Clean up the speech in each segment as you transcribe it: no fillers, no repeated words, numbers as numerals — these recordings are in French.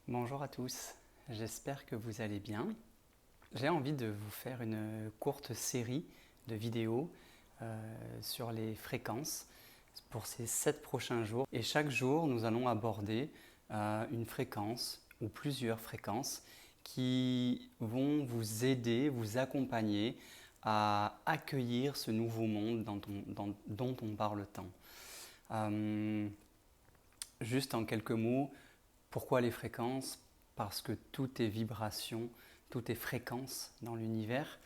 Bonjour à tous, j'espère que vous allez bien. J'ai envie de vous faire une courte série de vidéos sur les fréquences pour ces 7 prochains jours. Et chaque jour, nous allons aborder une fréquence ou plusieurs fréquences qui vont vous aider, vous accompagner à accueillir ce nouveau monde dont on parle tant. Euh, Juste en quelques mots, pourquoi les fréquences? Parce que tout est vibration, tout est fréquence dans l'univers.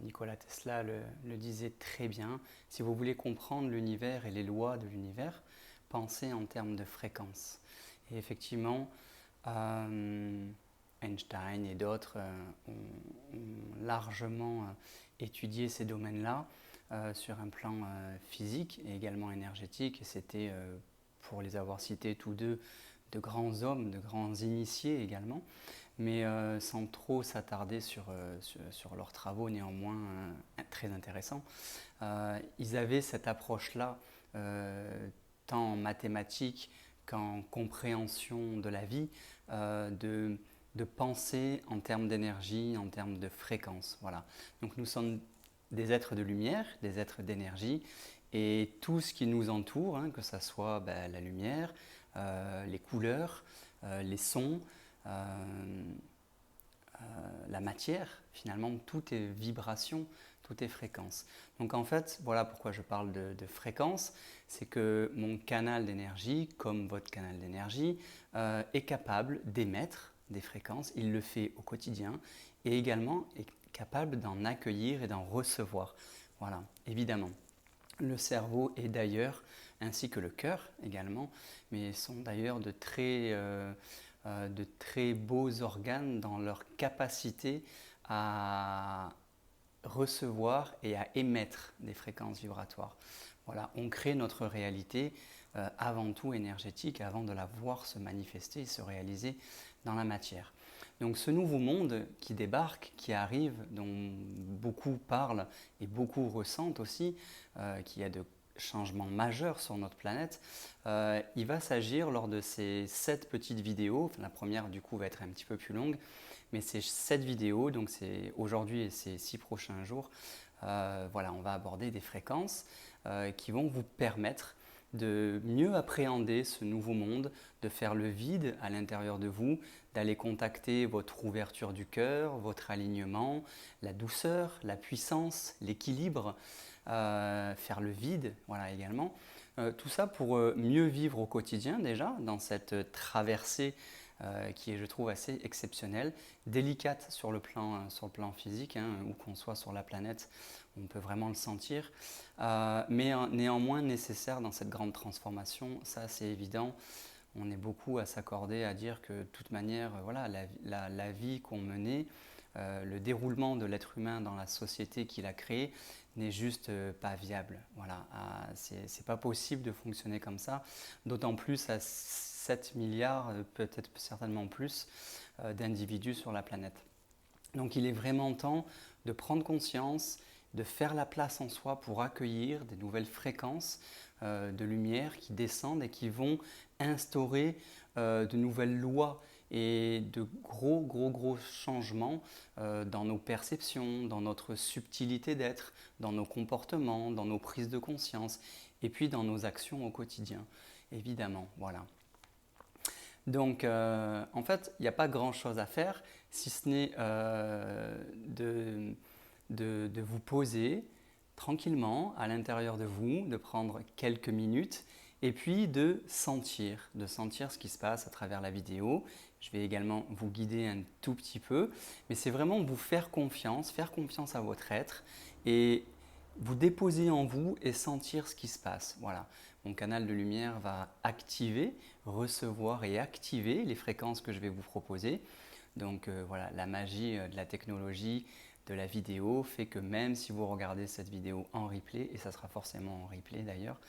Nikola Tesla le disait très bien. Si vous voulez comprendre l'univers et les lois de l'univers, pensez en termes de fréquence. Et effectivement, Einstein et d'autres ont largement étudié ces domaines-là sur un plan physique et également énergétique. Et c'était, pour les avoir cités tous deux, de grands hommes, de grands initiés également, mais sans trop s'attarder sur leurs travaux néanmoins très intéressants. Ils avaient cette approche-là, tant en mathématiques qu'en compréhension de la vie, de penser en termes d'énergie, en termes de fréquence. Voilà. Donc nous sommes des êtres de lumière, des êtres d'énergie, et tout ce qui nous entoure, que ce soit la lumière, les couleurs, les sons, la matière, finalement, tout est vibration, tout est fréquence. Donc en fait, voilà pourquoi je parle de fréquence, c'est que mon canal d'énergie, comme votre canal d'énergie, est capable d'émettre des fréquences, il le fait au quotidien, et également est capable d'en accueillir et d'en recevoir. Voilà, évidemment. Le cerveau est d'ailleurs, ainsi que le cœur également, mais sont d'ailleurs de très beaux organes dans leur capacité à recevoir et à émettre des fréquences vibratoires. Voilà, on crée notre réalité avant tout énergétique, avant de la voir se manifester et se réaliser dans la matière. Donc ce nouveau monde qui débarque, qui arrive, dont beaucoup parlent et beaucoup ressentent aussi, qu'il y a de changements majeurs sur notre planète, il va s'agir lors de ces 7 petites vidéos, enfin, la première du coup va être un petit peu plus longue, mais ces 7 vidéos, donc c'est aujourd'hui et ces 6 prochains jours, voilà, on va aborder des fréquences qui vont vous permettre de mieux appréhender ce nouveau monde, de faire le vide à l'intérieur de vous, d'aller contacter votre ouverture du cœur, votre alignement, la douceur, la puissance, l'équilibre, faire le vide, voilà également. Tout ça pour mieux vivre au quotidien déjà, dans cette traversée qui est, je trouve, assez exceptionnelle, délicate sur le plan physique, où qu'on soit sur la planète, on peut vraiment le sentir, mais néanmoins nécessaire dans cette grande transformation, ça c'est évident. On est beaucoup à s'accorder à dire que de toute manière, voilà, la vie qu'on menait, le déroulement de l'être humain dans la société qu'il a créée n'est juste pas viable. Voilà, c'est pas possible de fonctionner comme ça, d'autant plus à 7 milliards, peut-être certainement plus, d'individus sur la planète. Donc il est vraiment temps de prendre conscience, de faire la place en soi pour accueillir des nouvelles fréquences de lumière qui descendent et qui vont instaurer de nouvelles lois et de gros changements dans nos perceptions, dans notre subtilité d'être, dans nos comportements, dans nos prises de conscience et puis dans nos actions au quotidien, évidemment. Voilà. Donc, en fait, il n'y a pas grand-chose à faire, si ce n'est de vous poser tranquillement à l'intérieur de vous, de prendre quelques minutes et puis de sentir ce qui se passe à travers la vidéo. Je vais également vous guider un tout petit peu, mais c'est vraiment vous faire confiance à votre être et vous déposer en vous et sentir ce qui se passe. Voilà. Mon canal de lumière va activer, recevoir et activer les fréquences que je vais vous proposer. Donc voilà, la magie de la technologie, de la vidéo fait que même si vous regardez cette vidéo en replay, et ça sera forcément en replay d'ailleurs,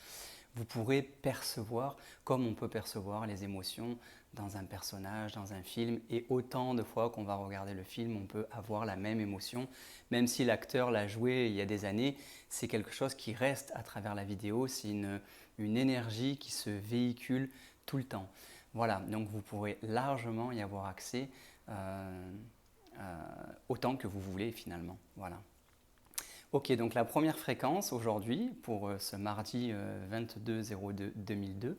vous pourrez percevoir comme on peut percevoir les émotions dans un personnage, dans un film, et autant de fois qu'on va regarder le film, on peut avoir la même émotion, même si l'acteur l'a joué il y a des années, c'est quelque chose qui reste à travers la vidéo, c'est une énergie qui se véhicule tout le temps. Voilà, donc vous pourrez largement y avoir accès autant que vous voulez finalement. Voilà. Ok, donc la première fréquence aujourd'hui, pour ce mardi 22/02/2002,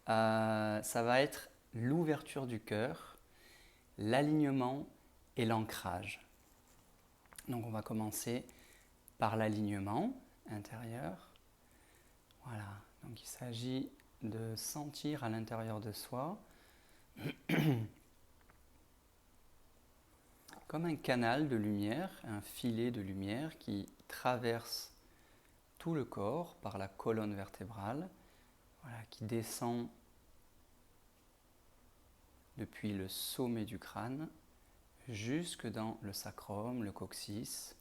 ça va être l'ouverture du cœur, l'alignement et l'ancrage. Donc on va commencer par l'alignement intérieur. Voilà, donc il s'agit de sentir à l'intérieur de soi comme un canal de lumière, un filet de lumière qui traverse tout le corps par la colonne vertébrale, voilà, qui descend depuis le sommet du crâne jusque dans le sacrum, le coccyx,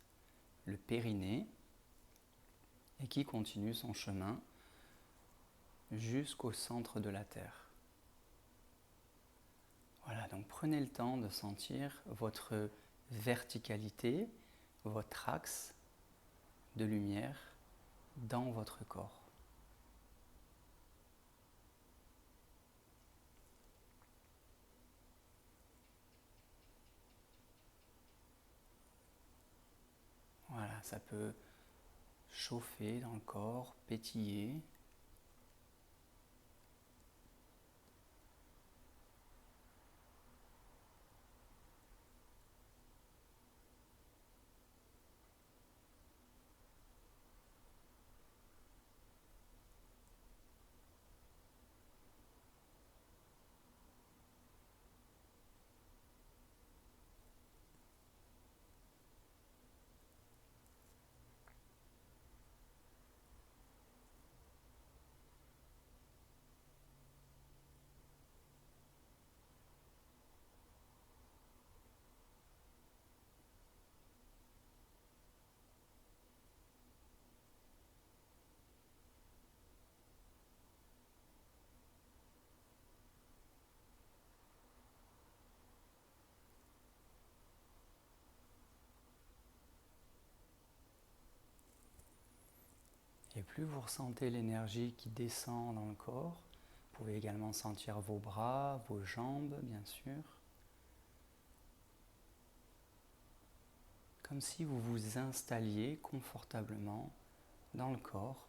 le périnée, et qui continue son chemin jusqu'au centre de la Terre. Voilà, donc prenez le temps de sentir votre verticalité, votre axe de lumière dans votre corps. Voilà, ça peut chauffer dans le corps, pétiller. Et plus vous ressentez l'énergie qui descend dans le corps, vous pouvez également sentir vos bras, vos jambes, bien sûr. Comme si vous vous installiez confortablement dans le corps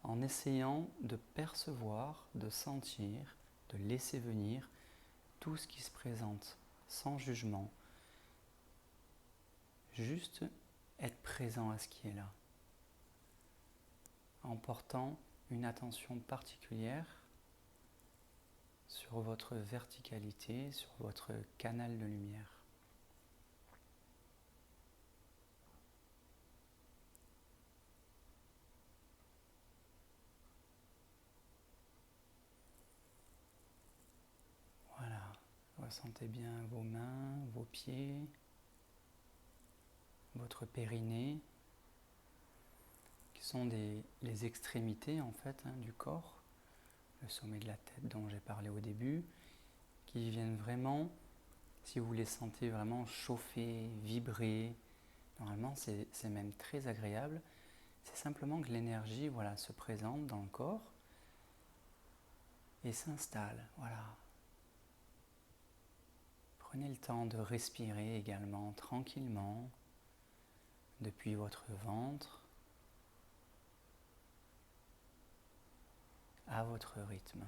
en essayant de percevoir, de sentir, de laisser venir tout ce qui se présente sans jugement. Juste être présent à ce qui est là, en portant une attention particulière sur votre verticalité, sur votre canal de lumière. Voilà, ressentez bien vos mains, vos pieds, votre périnée, qui sont les extrémités en fait du corps, le sommet de la tête dont j'ai parlé au début, qui viennent vraiment, si vous les sentez vraiment chauffer, vibrer, normalement c'est même très agréable, c'est simplement que l'énergie se présente dans le corps et s'installe. Voilà. Prenez le temps de respirer également tranquillement depuis votre ventre à votre rythme.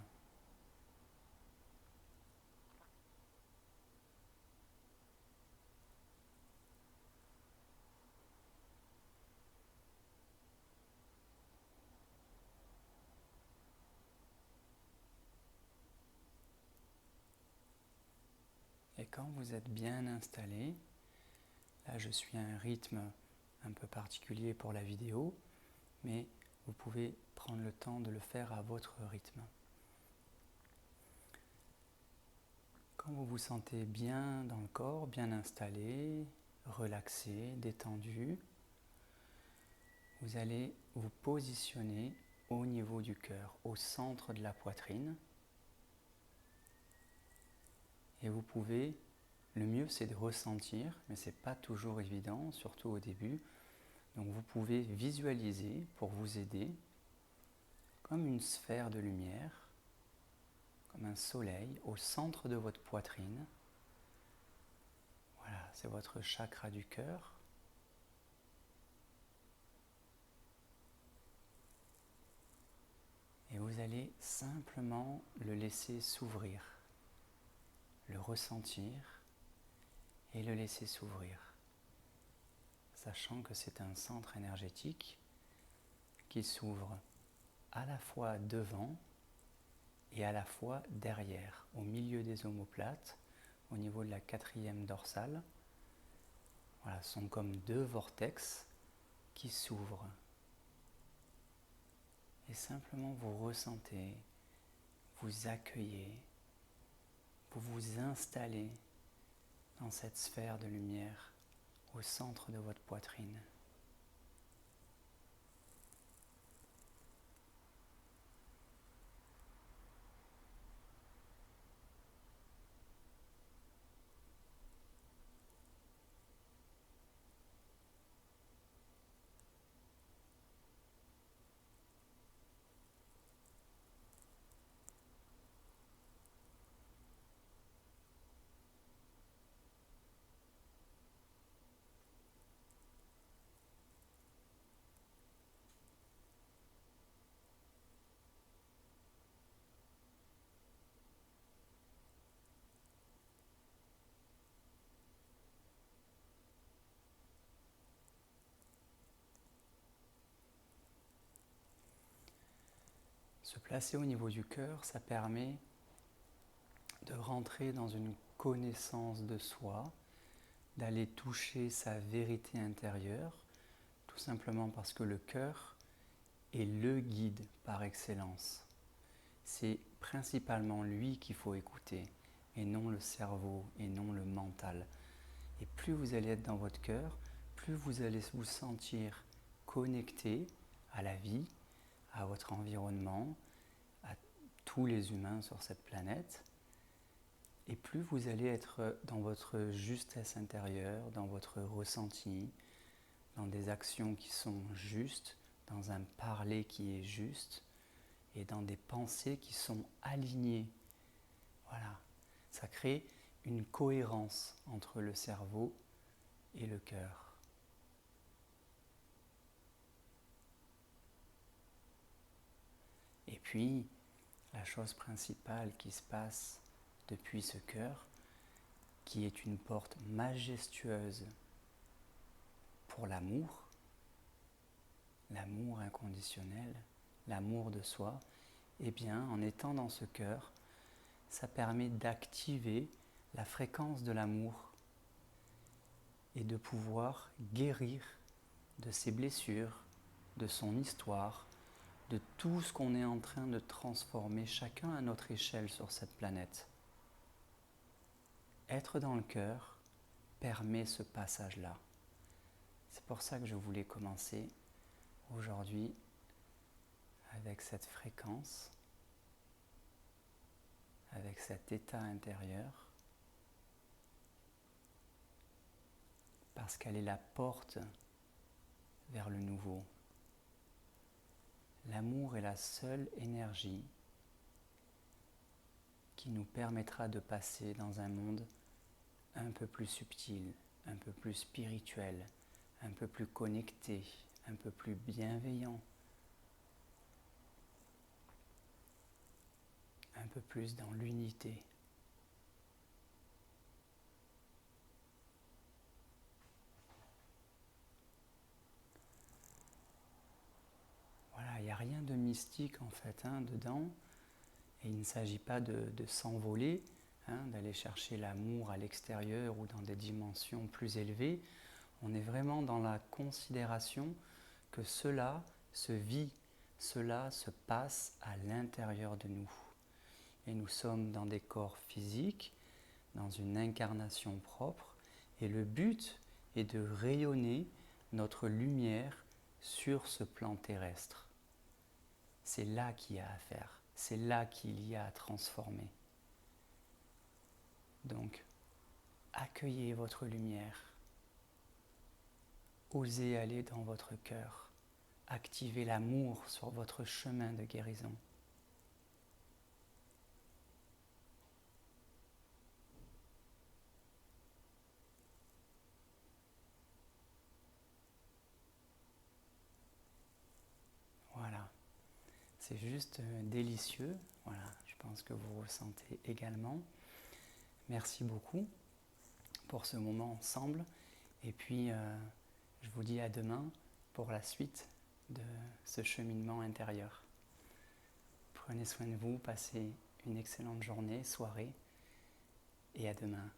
Et quand vous êtes bien installé, là je suis à un rythme un peu particulier pour la vidéo, mais vous pouvez prendre le temps de le faire à votre rythme. Quand vous vous sentez bien dans le corps, bien installé, relaxé, détendu, vous allez vous positionner au niveau du cœur, au centre de la poitrine. Et vous pouvez, le mieux c'est de ressentir, mais ce n'est pas toujours évident, surtout au début. Donc vous pouvez visualiser, pour vous aider, comme une sphère de lumière, comme un soleil au centre de votre poitrine. Voilà, c'est votre chakra du cœur. Et vous allez simplement le laisser s'ouvrir, le ressentir et le laisser s'ouvrir, sachant que c'est un centre énergétique qui s'ouvre à la fois devant et à la fois derrière, au milieu des omoplates, au niveau de la 4e dorsale. Voilà, ce sont comme deux vortex qui s'ouvrent. Et simplement vous ressentez, vous accueillez, vous vous installez dans cette sphère de lumière au centre de votre poitrine. Se placer au niveau du cœur, ça permet de rentrer dans une connaissance de soi, d'aller toucher sa vérité intérieure, tout simplement parce que le cœur est le guide par excellence. C'est principalement lui qu'il faut écouter, et non le cerveau, et non le mental. Et plus vous allez être dans votre cœur, plus vous allez vous sentir connecté à la vie, à votre environnement, à tous les humains sur cette planète, et plus vous allez être dans votre justesse intérieure, dans votre ressenti, dans des actions qui sont justes, dans un parler qui est juste, et dans des pensées qui sont alignées. Voilà, ça crée une cohérence entre le cerveau et le cœur. Et puis, la chose principale qui se passe depuis ce cœur, qui est une porte majestueuse pour l'amour inconditionnel, l'amour de soi, eh bien, en étant dans ce cœur, ça permet d'activer la fréquence de l'amour et de pouvoir guérir de ses blessures, de son histoire, de tout ce qu'on est en train de transformer chacun à notre échelle sur cette planète. Être dans le cœur permet ce passage-là. C'est pour ça que je voulais commencer aujourd'hui avec cette fréquence, avec cet état intérieur, parce qu'elle est la porte vers le nouveau. L'amour est la seule énergie qui nous permettra de passer dans un monde un peu plus subtil, un peu plus spirituel, un peu plus connecté, un peu plus bienveillant, un peu plus dans l'unité. Voilà, il n'y a rien de mystique en fait dedans, et il ne s'agit pas de s'envoler, d'aller chercher l'amour à l'extérieur ou dans des dimensions plus élevées. On est vraiment dans la considération que cela se vit, cela se passe à l'intérieur de nous. Et nous sommes dans des corps physiques, dans une incarnation propre, et le but est de rayonner notre lumière sur ce plan terrestre. C'est là qu'il y a à faire, c'est là qu'il y a à transformer. Donc, accueillez votre lumière, osez aller dans votre cœur, activez l'amour sur votre chemin de guérison. C'est juste délicieux. Voilà, je pense que vous ressentez également. Merci beaucoup pour ce moment ensemble. Et puis, je vous dis à demain pour la suite de ce cheminement intérieur. Prenez soin de vous, passez une excellente journée, soirée, et à demain.